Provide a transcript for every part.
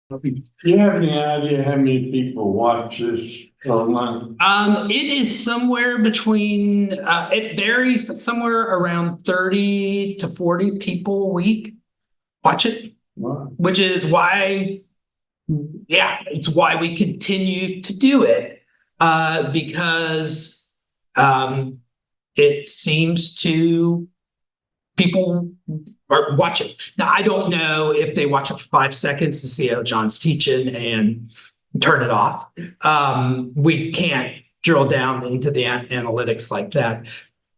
Do you have any idea how many people watch this online? It is somewhere between, it varies, but somewhere around 30 to 40 people a week watch it, Wow. which is why, yeah, it's why we continue to do it, because it seems to people are watching. Now, I don't know if they watch it for 5 seconds to see how John's teaching and turn it off. We can't drill down into the analytics like that,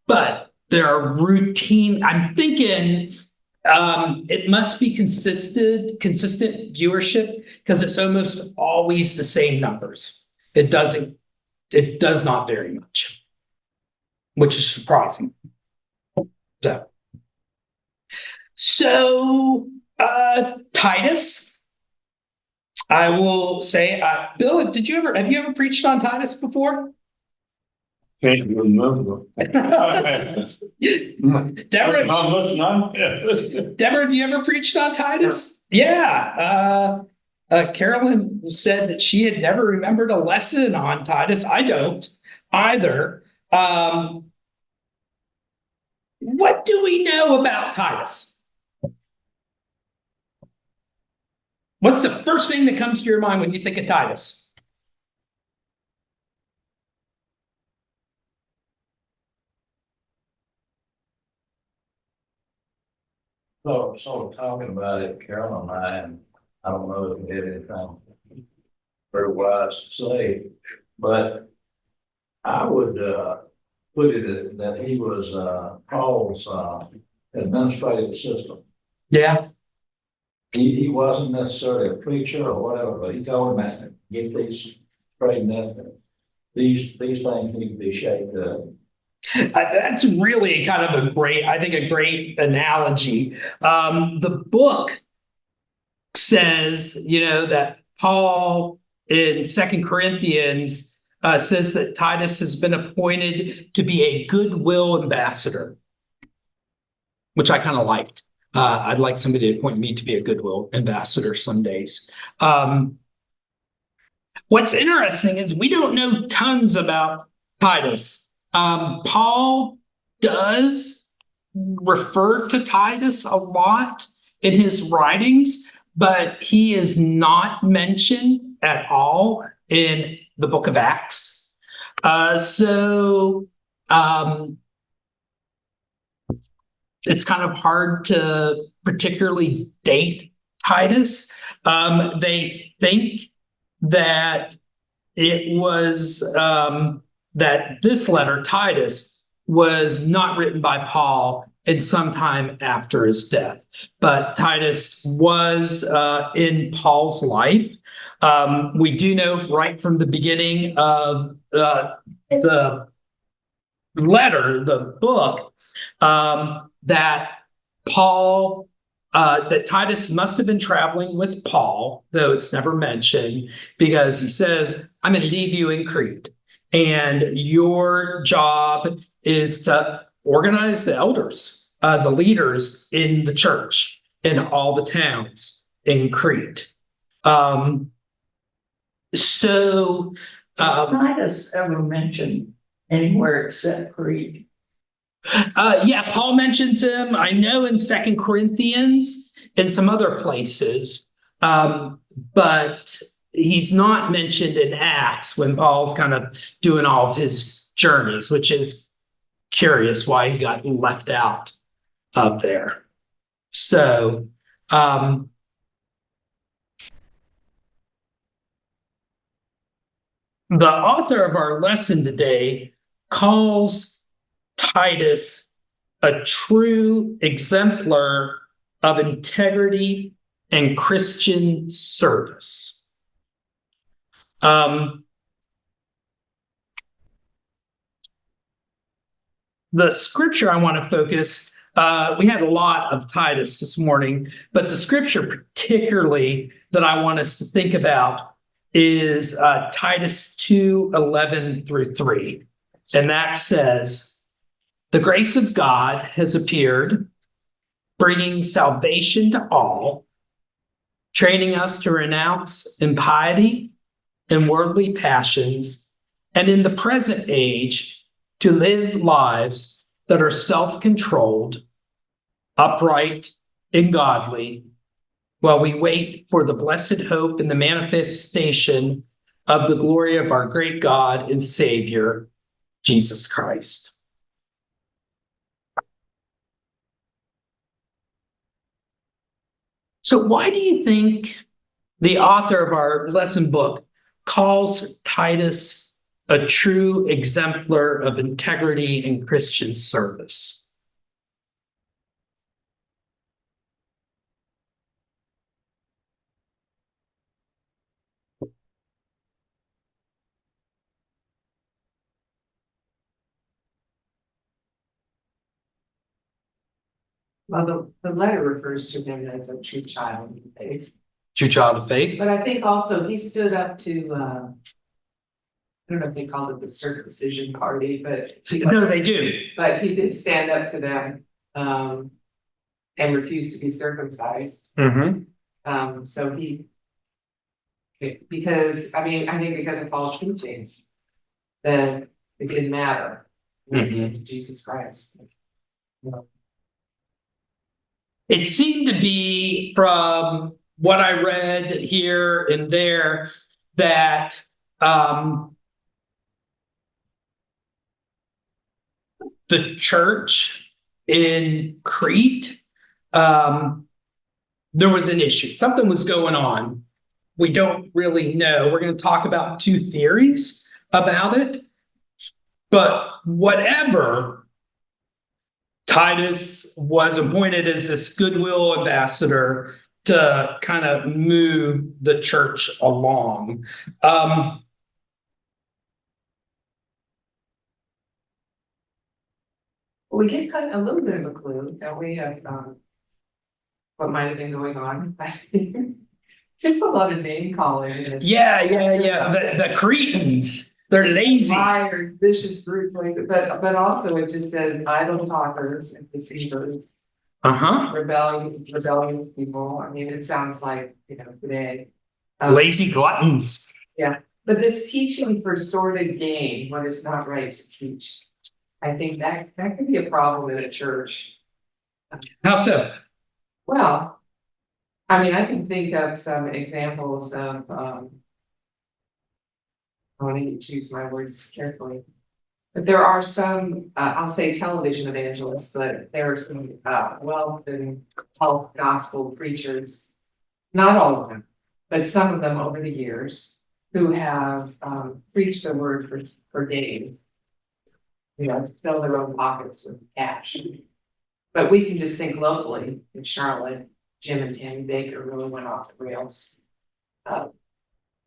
but there are routine. I'm thinking it must be consistent viewership because it's almost always the same numbers. It does not vary much, which is surprising. So Titus, I will say, Bill, have you ever preached on Titus before? Can't remember. Deborah, Not. Deborah, have you ever preached on Titus? Yeah. Carolyn said that she had never remembered a lesson on Titus. I don't either. What do we know about Titus? What's the first thing that comes to your mind when you think of Titus? So, sort of talking about it, Carol and I don't know if we had anything very wise to say, but I would put it that he was Paul's administrative assistant. Yeah. He wasn't necessarily a preacher or whatever, but he told him to get these straightened up. These things need to be shaped up. That's really kind of a great analogy. The book says, that Paul in 2 Corinthians says that Titus has been appointed to be a goodwill ambassador, which I kind of liked. I'd like somebody to appoint me to be a goodwill ambassador some days. What's interesting is we don't know tons about Titus. Paul does refer to Titus a lot in his writings, but he is not mentioned at all in the book of Acts. So it's kind of hard to particularly date Titus. They think that it was that this letter, Titus, was not written by Paul in some time after his death. But Titus was in Paul's life. We do know right from the beginning of the letter, the book, that Titus must have been traveling with Paul, though it's never mentioned, because he says, I'm going to leave you in Crete. And your job is to organize the elders, the leaders in the church, in all the towns in Crete. So Titus ever mentioned anywhere except Crete? Yeah, Paul mentions him. I know in 2 Corinthians and some other places, but he's not mentioned in Acts when Paul's kind of doing all of his journeys, which is curious why he got left out up there. So, the author of our lesson today calls Titus a true exemplar of integrity and Christian service. The scripture I want to focus, we had a lot of Titus this morning, but the scripture particularly that I want us to think about is Titus 2:11-3. And that says, the grace of God has appeared, bringing salvation to all training us to renounce impiety and worldly passions, and in the present age, to live lives that are self-controlled, upright, and godly, while we wait for the blessed hope and the manifestation of the glory of our great God and Savior, Jesus Christ. So why do you think the author of our lesson book calls Titus a true exemplar of integrity and Christian service? Well, the letter refers to him as a true child of faith, True child of faith? but I think also he stood up to, I don't know if they called it the circumcision party, but. No, they do. But he did stand up to them, and refused to be circumcised. Mm-hmm. So because, I mean, I think because of false teachings, then it didn't matter. Mhm. Jesus Christ. It seemed to be, from what I read here and there, that the church in Crete, there was an issue. Something was going on. We don't really know. We're going to talk about two theories about it. But whatever, Titus was appointed as this goodwill ambassador to kind of move the church along. We get kind of a little bit of a clue that we have, what might have been going on. There's a lot of name calling. in this. Yeah. The Cretans, they're lazy. Liars, vicious brutes, like, but also it just says idle talkers and deceivers, rebellious people. I mean, it sounds like, today. Lazy gluttons. Yeah, but this teaching for sordid gain, what is not right to teach. I think that could be a problem in a church. How so? Well, I mean, I can think of some examples of, I need to choose my words carefully. But there are some, I'll say television evangelists, but there are some wealth and health gospel preachers, not all of them, but some of them over the years who have preached the word for gain. To fill their own pockets with cash. But we can just think locally in Charlotte, Jim and Tammy Baker really went off the rails.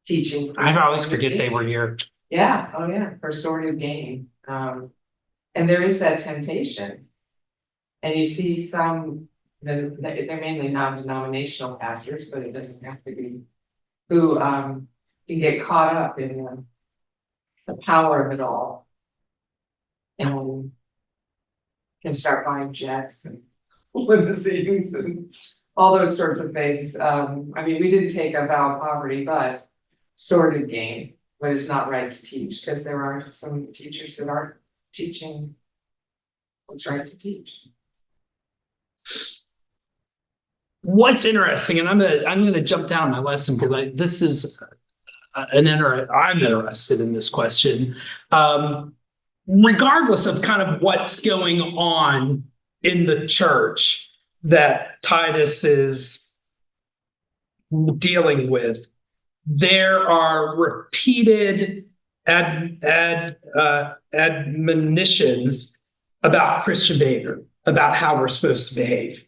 Teaching. I always forget they were here. Yeah, oh yeah, for sordid gain. And there is that temptation. And you see some, they're mainly non-denominational pastors, but it doesn't have to be, who can get caught up in the power of it all. And can start buying jets and limousines and all those sorts of things. I mean, we didn't take a vow of poverty, but sordid gain, what is not right to teach, because there are some teachers that aren't teaching what's right to teach. What's interesting, and I'm gonna jump down my lesson because this is I'm interested in this question. Regardless of kind of what's going on in the church that Titus is dealing with, there are repeated admonitions about Christian behavior, about how we're supposed to behave.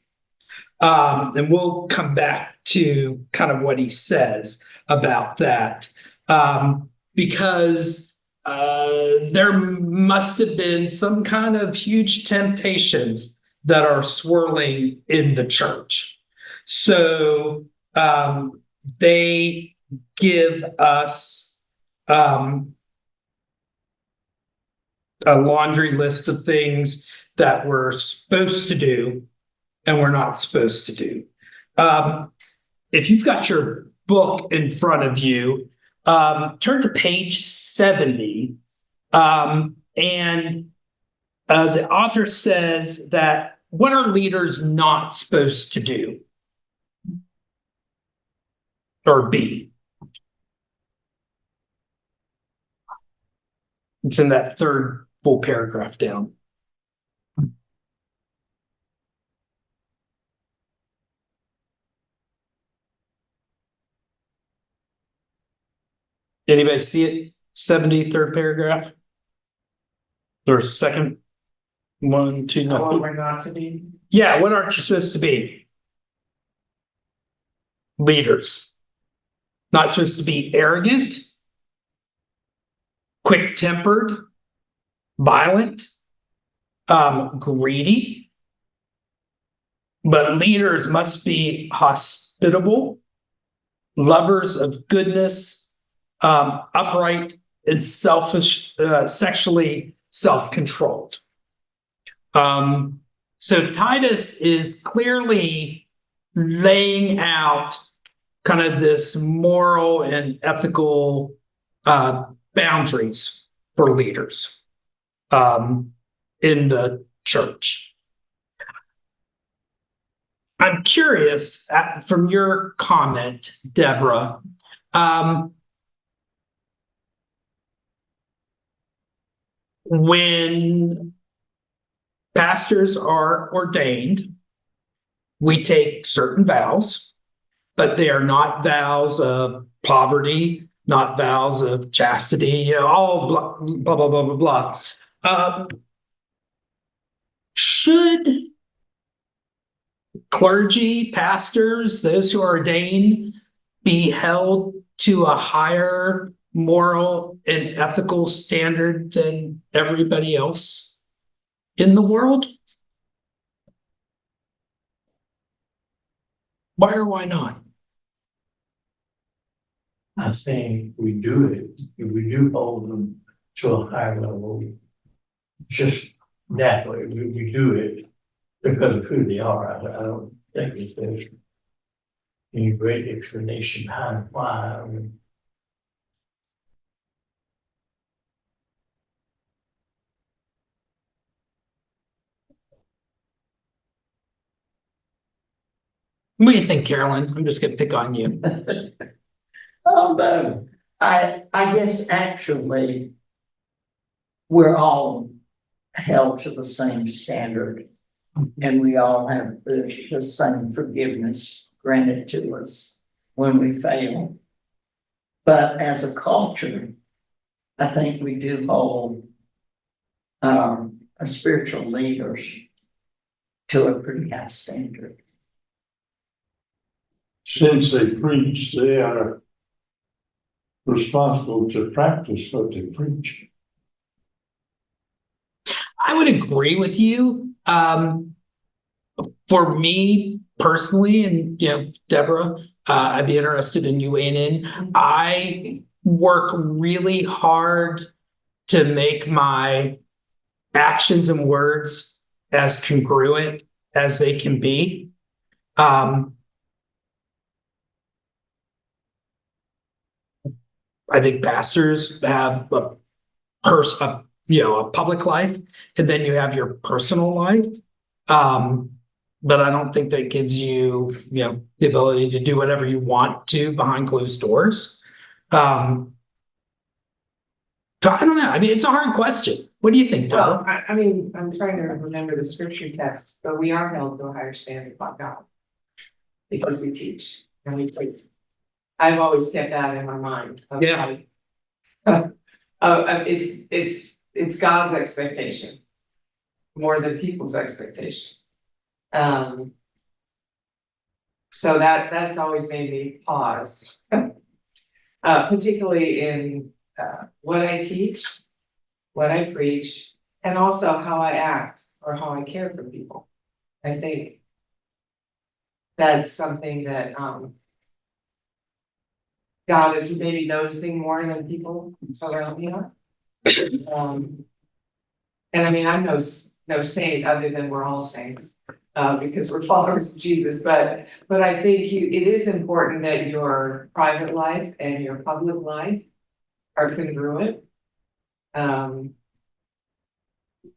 And we'll come back to kind of what he says about that, because there must have been some kind of huge temptations that are swirling in the church. So they give us a laundry list of things that we're supposed to do and we're not supposed to do. if you've got your book in front of you, turn to page 70. And the author says that what are leaders not supposed to do or be? It's in that third full paragraph down. Anybody see it? 73rd paragraph? Or second one, two, What no. we're not to be. Yeah, what aren't you supposed to be? Leaders. Not supposed to be arrogant, quick-tempered, violent, greedy. But leaders must be hospitable, lovers of goodness, upright, and selfish, sexually self-controlled. So Titus is clearly laying out kind of this moral and ethical boundaries for leaders in the church. I'm curious from your comment, Deborah, when pastors are ordained, we take certain vows, but they are not vows of poverty, not vows of chastity, all blah, blah, blah, blah, blah, blah. Should clergy, pastors, those who are ordained, be held to a higher moral and ethical standard than everybody else in the world? Why or why not? I think we do it, we do hold them to a higher level. Just naturally, we do it because of who they are. I don't think that there's any great explanation behind why. What do you think, Carolyn? I'm just going to pick on you. Oh, no. I guess actually we're all held to the same standard and we all have the same forgiveness granted to us when we fail. But as a culture, I think we do hold our spiritual leaders to a pretty high standard. Since they preach, they are responsible to practice what they preach. I would agree with you. For me personally, and Deborah, I'd be interested in you weighing in. I work really hard to make my actions and words as congruent as they can be. I think pastors have a public life, and then you have your personal life. But I don't think that gives you, the ability to do whatever you want to behind closed doors. So I don't know. I mean, it's a hard question. What do you think, Deborah? Well, I mean, I'm trying to remember the scripture text, but we are held to a higher standard by God because we teach and we preach. I've always kept that in my mind. Yeah. It's God's expectation more than people's expectation. So that's always made me pause, particularly in what I teach, what I preach, and also how I act or how I care for people. I think that's something that God is maybe noticing more than people around me are. And I mean, I'm no saint other than we're all saints. because we're followers of Jesus, but I think it is important that your private life and your public life are congruent.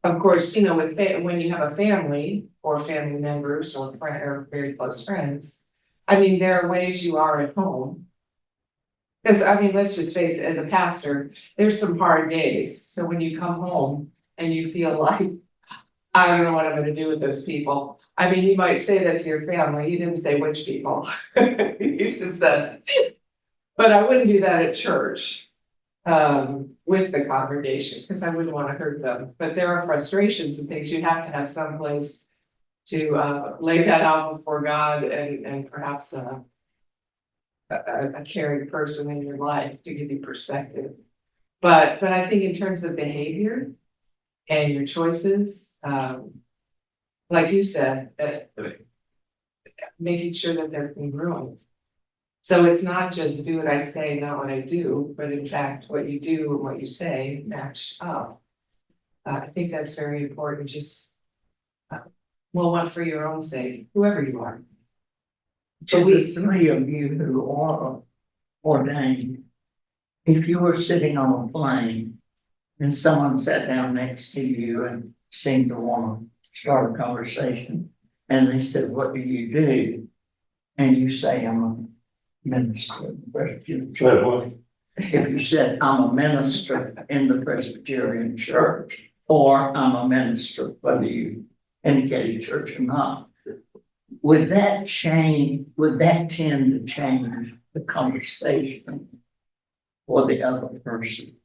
Of course, you know, when you have a family or family members or very close friends, I mean, there are ways you are at home. Because I mean, let's just face it, as a pastor, there's some hard days. So when you come home and you feel like, I don't know what I'm gonna do with those people. I mean, you might say that to your family. You didn't say which people. You just said, but I wouldn't do that at church with the congregation, because I wouldn't want to hurt them. But there are frustrations and things. You have to have some place to lay that out before God and perhaps a caring person in your life to give you perspective. But I think in terms of behavior and your choices, like you said, making sure that they're congruent. So it's not just do what I say, not what I do, but in fact, what you do and what you say match up. I think that's very important. Just, well, one for your own sake, whoever you are. To the three of you who are ordained, if you were sitting on a plane and someone sat down next to you and seemed to want to start a conversation, and they said, "What do you do?" And you say, "I'm a minister in the Presbyterian Church." If you said, "I'm a minister in the Presbyterian Church," or "I'm a minister," whether you indicated church or not, would that tend to change the conversation for the other person?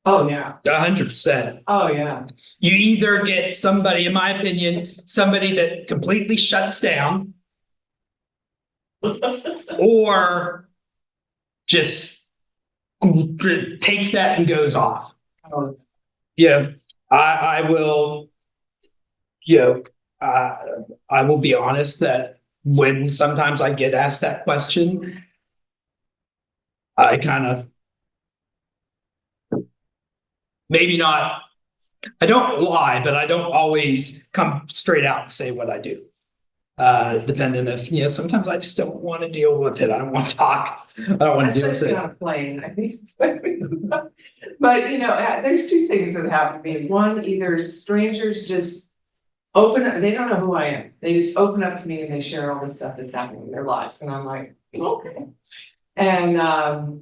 Oh, yeah. 100%. Oh, yeah. You either get somebody, in my opinion, somebody that completely shuts down or just takes that and goes off. Oh, You know, I will, you know, I will be honest that when sometimes I get asked that question, I kind of, maybe not, I don't lie, but I don't always come straight out and say what I do. Depending if, you know, sometimes I just don't want to deal with it. I don't want to talk. I don't want to deal with especially it. on a plane, I think. But you know, there's two things that happen to me. One, either strangers just open up, they don't know who I am. They just open up to me and they share all this stuff that's happening in their lives. And I'm like, okay. And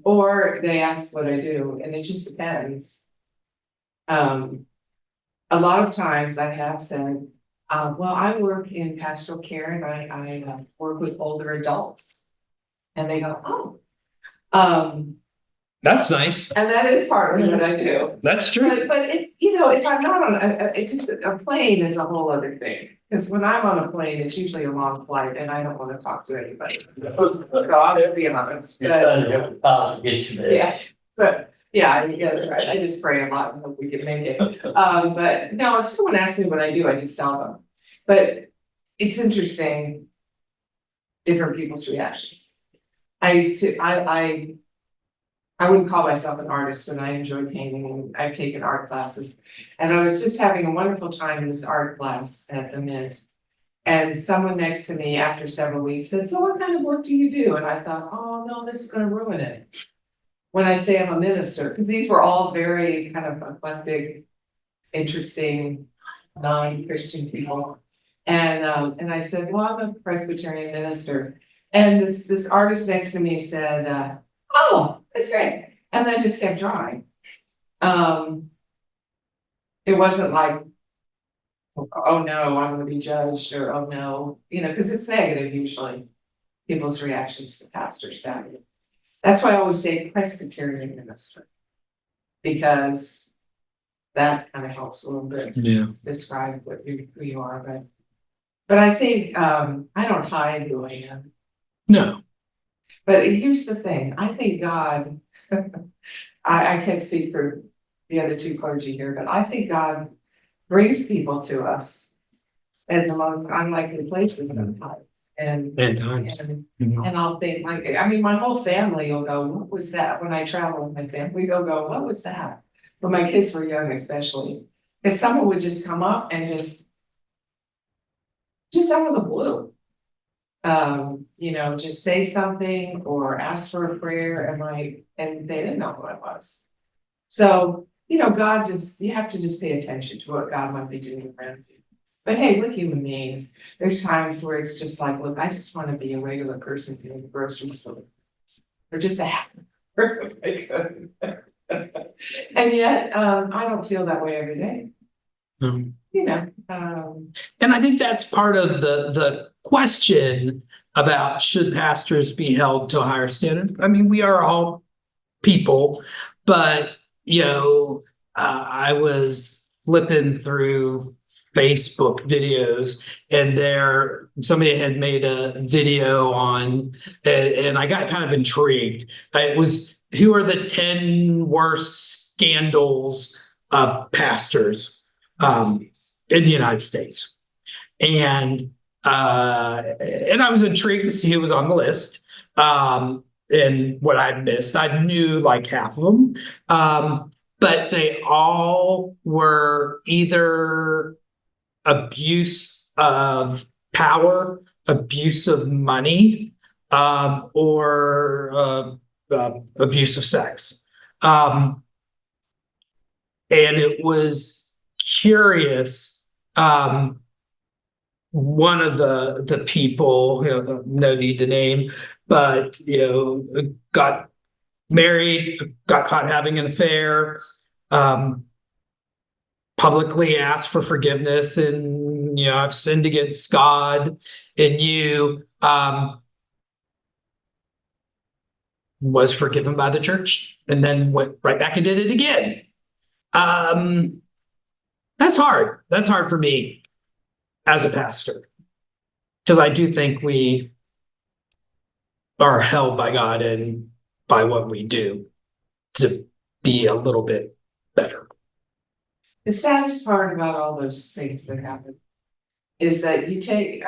or they ask what I do, and it just depends. A lot of times I have said, well, I work in pastoral care and I work with older adults. And they go, oh. That's nice. And that is partly what I do. That's true. But it, you know, if I'm not on, it just, a plane is a whole other thing. Because when I'm on a plane, it's usually a long flight and I don't want to talk to anybody. So I'll be honest. Get you there. Yeah, but yeah, I mean, that's right. I just pray a lot and hope we can make it. But no, if someone asks me what I do, I just tell them. But it's interesting, different people's reactions. I wouldn't call myself an artist, but I enjoy painting and I've taken art classes. And I was just having a wonderful time in this art class at the Mint. And someone next to me after several weeks said, so what kind of work do you do? And I thought, oh no, this is gonna ruin it. When I say I'm a minister, because these were all very kind of eclectic, interesting, non-Christian people. And I said, well, I'm a Presbyterian minister. And this artist next to me said, oh, that's great. And then just kept drawing. It wasn't like, oh no, I'm gonna be judged, or oh no, you know, because it's negative usually, people's reactions to pastors. That's why I always say Presbyterian minister, because that kind of helps a little bit describe what who you are. But I think I don't hide who I am. No. But here's the thing, I think God, I can't speak for the other two clergy here, but I think God brings people to us in the most unlikely places sometimes. And I'll think, my whole family will go, what was that? When I travel with my family, they'll go, what was that? When my kids were young, especially, because someone would just come up and just just out of the blue. Just say something or ask for a prayer and they didn't know who I was. So, God you have to just pay attention to what God might be doing around you. But hey, we're human beings. There's times where it's just like, look, I just want to be a regular person in the grocery store. Or just a happy person. And yet, I don't feel that way every day. Um, Um, And I think that's part of the question about should pastors be held to a higher standard. I mean, we are all people, but I was flipping through Facebook videos, and somebody had made a video on, and I got kind of intrigued. It was, who are the 10 worst scandals of pastors in the United States? And I was intrigued to see who was on the list. And what I missed, I knew like half of them. But they all were either abuse of power, abuse of money, or abuse of sex. And it was curious. One of the people, no need to name, but got married, got caught having an affair, publicly asked for forgiveness, and I've sinned against God and you. Was forgiven by the church, and then went right back and did it again. That's hard. That's hard for me as a pastor, because I do think we are held by God and by what we do to be a little bit better. the saddest part about all those things that happen is that you take,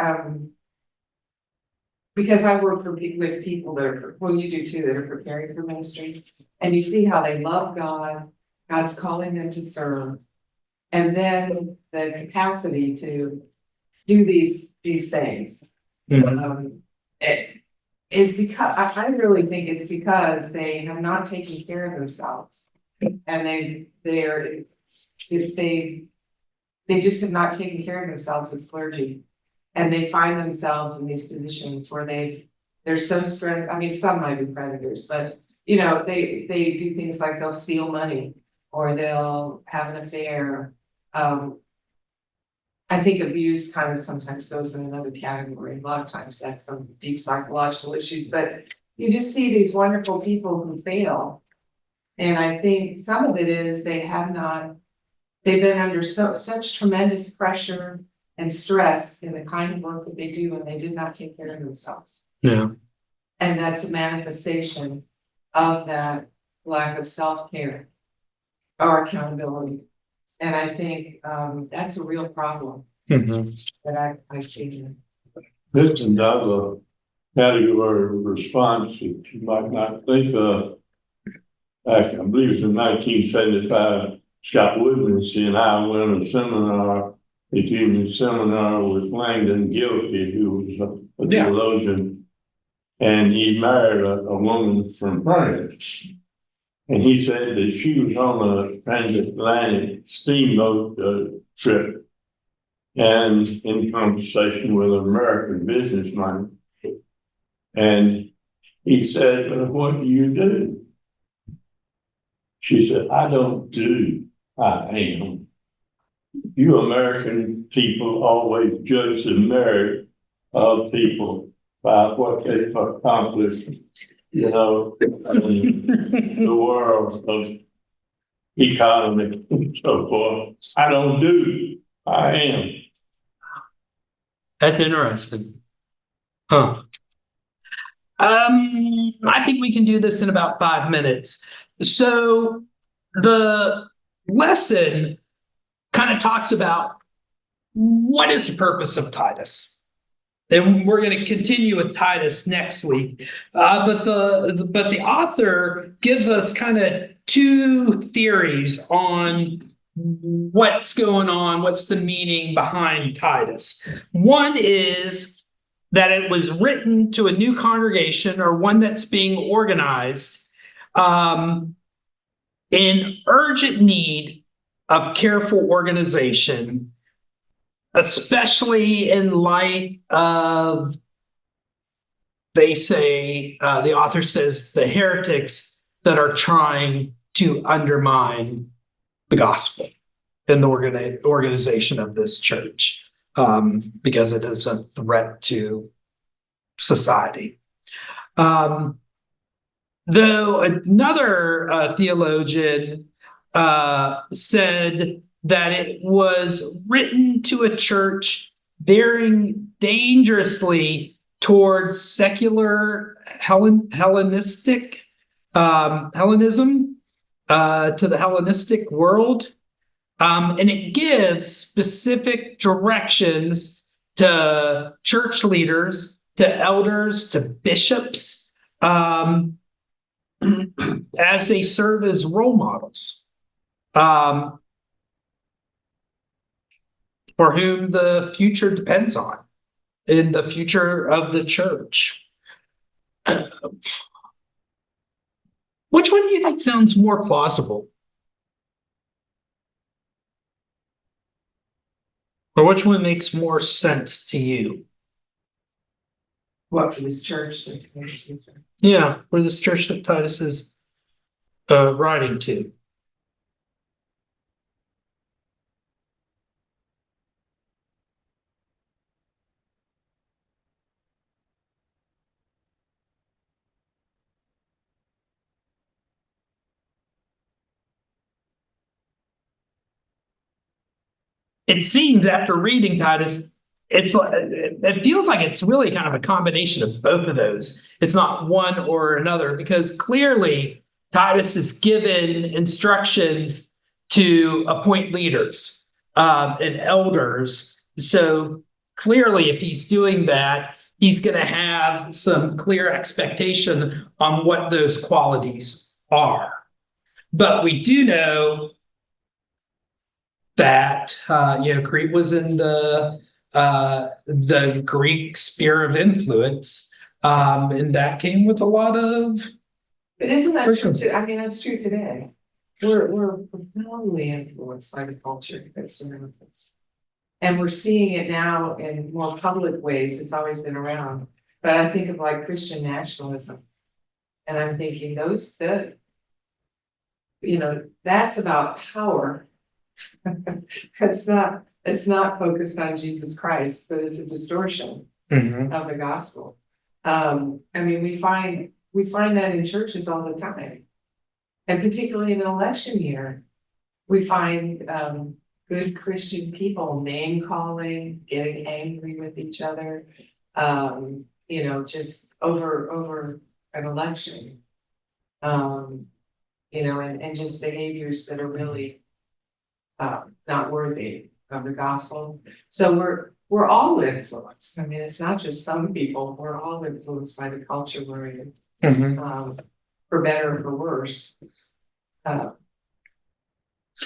because I work with people that are, well, you do too, that are preparing for ministry, and you see how they love God, God's calling them to serve, and then the capacity to do these things. It is because I really think it's because they have not taken care of themselves, and they just have not taken care of themselves as clergy. And they find themselves in these positions where they're so stressed. I mean, some might be predators, but they do things like they'll steal money or they'll have an affair. I think abuse kind of sometimes goes in another category. A lot of times that's some deep psychological issues, but you just see these wonderful people who fail. And I think some of it is they've been under such tremendous pressure and stress in the kind of work that they do, and they did not take care of themselves. Yeah. And that's a manifestation of that lack of self-care or accountability. And I think that's a real problem that I see. This is another category of response that you might not think of. Back, I believe it was in 1975, Scott Woodmansey and I went on a seminar. A junior seminar with Langdon Gilkey, who was a theologian, and he married a woman from France. And he said that she was on a transatlantic steamboat trip and in conversation with an American businessman. And he said, "What do you do?" She said, "I don't do, I am." You American people always judge the merit of people by what they've accomplished, in the world of economy and so forth. I don't do, I am. That's interesting. Huh. I think we can do this in about 5 minutes. So the lesson kind of talks about what is the purpose of Titus. And we're going to continue with Titus next week. But the author gives us kind of two theories on what's going on, what's the meaning behind Titus. One is that it was written to a new congregation or one that's being organized in urgent need of careful organization, especially in light of, they say, the author says, the heretics that are trying to undermine the gospel and the organization of this church, because it is a threat to society. Though another theologian said that it was written to a church veering dangerously towards secular Hellenism, to the Hellenistic world. And it gives specific directions to church leaders, to elders, to bishops, as they serve as role models, for whom the future depends on, in the future of the church. Which one do you think sounds more plausible? Or which one makes more sense to you? What, for this church? Yeah, for this church that Titus is writing to. It seems after reading Titus, it feels like it's really kind of a combination of both of those. It's not one or another, because clearly Titus is given instructions to appoint leaders and elders. So clearly, if he's doing that, he's going to have some clear expectation on what those qualities are. But we do know that Crete was in the Greek sphere of influence, and that came with a lot of. But isn't that true? I mean, that's true today. We're profoundly influenced by the culture that surrounds us, and we're seeing it now in more public ways. It's always been around, but I think of like Christian nationalism, and I'm thinking that's about power. It's not focused on Jesus Christ, but it's a distortion of the gospel. I mean, we find that in churches all the time, and particularly in an election year, we find good Christian people name calling, getting angry with each other, just over an election, and just behaviors that are really not worthy of the gospel. So we're all influenced. I mean, it's not just some people. We're all influenced by the culture we're in, for better or for worse. And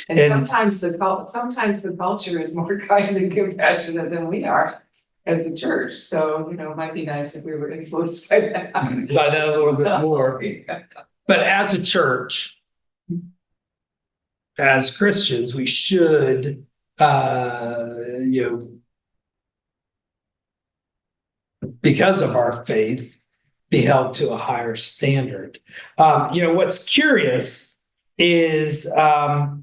sometimes the culture is more kind and compassionate than we are as a church. So it might be nice if we were influenced by that. By that a little bit more. But as a church, as Christians, we should, because of our faith, be held to a higher standard. What's curious is, well,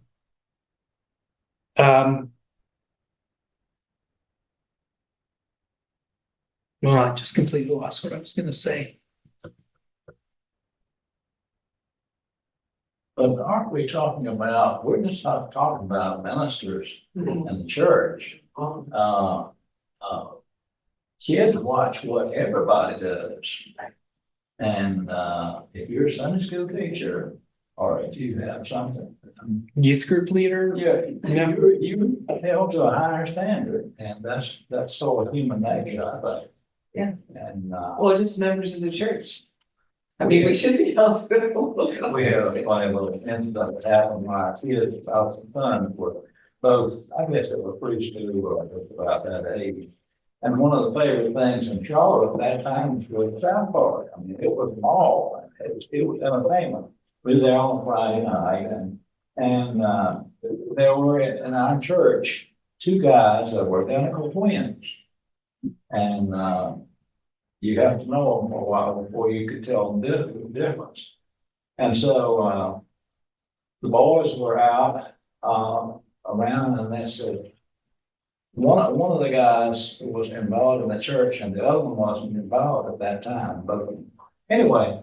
I just completely lost what I was going to say. But aren't we talking about, we're just not talking about ministers in the church. Kids watch what everybody does. And if you're a Sunday school teacher, or if you have something. Youth group leader? Yeah, you held to a higher standard, and that's sort of human nature, I think. Yeah. And well, just members of the church. I mean, we should be held to it. We had a funny little incident that happened. My kids, our sons were both, I guess they were preschool or about that age. And one of the favorite things in Charlotte at that time was South Park. I mean, it was all, it was entertainment. We were there on Friday night and there were in our church, two guys that were identical twins. And, you have to know them for a while before you could tell the difference. And so, the boys were out, around and they said, one of the guys was involved in the church and the other one wasn't involved at that time. But anyway,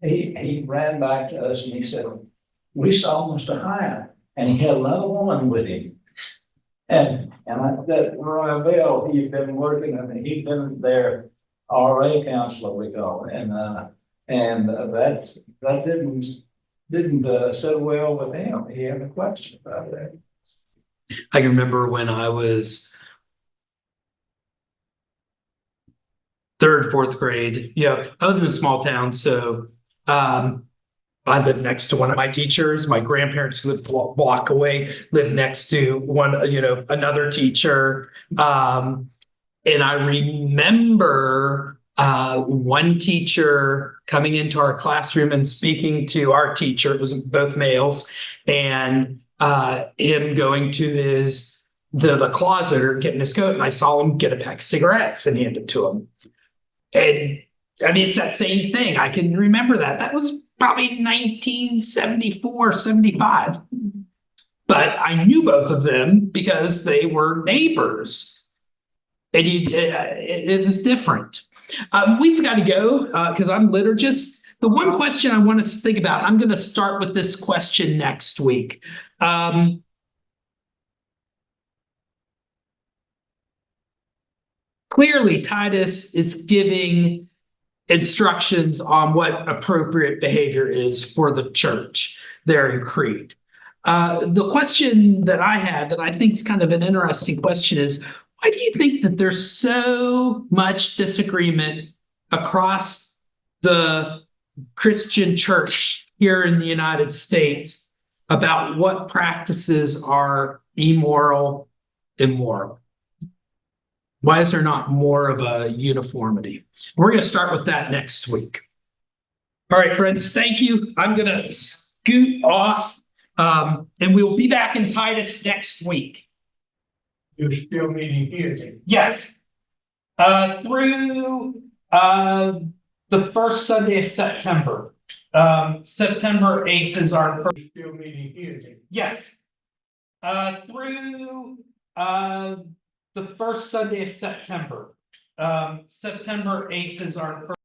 he ran back to us and he said, we saw Mr. Hyatt and he had another woman with him. And that Roy Bell, he'd been working, I mean, he'd been their RA counselor, we call it, and that didn't sit well with him. He had a question about that. I can remember when I was third, fourth grade. Yeah, I lived in a small town, so I lived next to one of my teachers. My grandparents who lived a block away lived next to another teacher. And I remember one teacher coming into our classroom and speaking to our teacher. It was both males, and him going to the closet or getting his coat, and I saw him get a pack of cigarettes and hand it to him. And I mean, it's that same thing. I can remember that. That was probably 1974, 75. But I knew both of them because they were neighbors. And it was different. We've got to go because I'm liturgist. The one question I want us to think about, I'm going to start with this question next week. Clearly, Titus is giving instructions on what appropriate behavior is for the church there in Crete. The question that I had that I think is kind of an interesting question is, why do you think that there's so much disagreement across the Christian church here in the United States about what practices are immoral? Why is there not more of a uniformity? We're going to start with that next week. All right, friends, thank you. I'm going to scoot off, and we'll be back in Titus next week. You're still meeting here? Yes. Through the first Sunday of September. September 8th is our first. You're still meeting here? Yes. Through the first Sunday of September. September 8th is our first.